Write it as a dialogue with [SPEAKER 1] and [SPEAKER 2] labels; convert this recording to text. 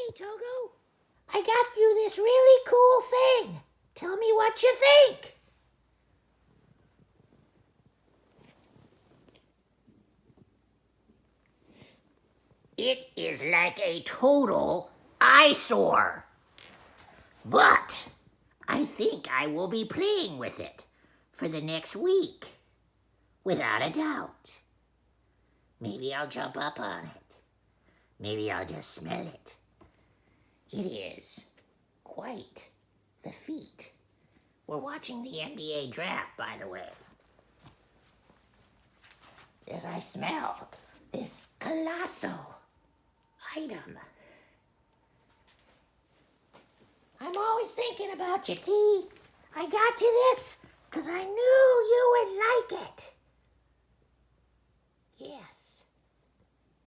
[SPEAKER 1] Hey, Togo. I got you this really cool thing. Tell me what you think. It is like a total eyesore. But I think I will be playing with it for the next week. Without a doubt. Maybe I'll jump up on it. Maybe I'll just smell it. It is quite the feat. We're watching the NBA draft, by the way. As I smell this colossal item. I'm always thinking about you, T. I got you this because I knew you would like it. Yes.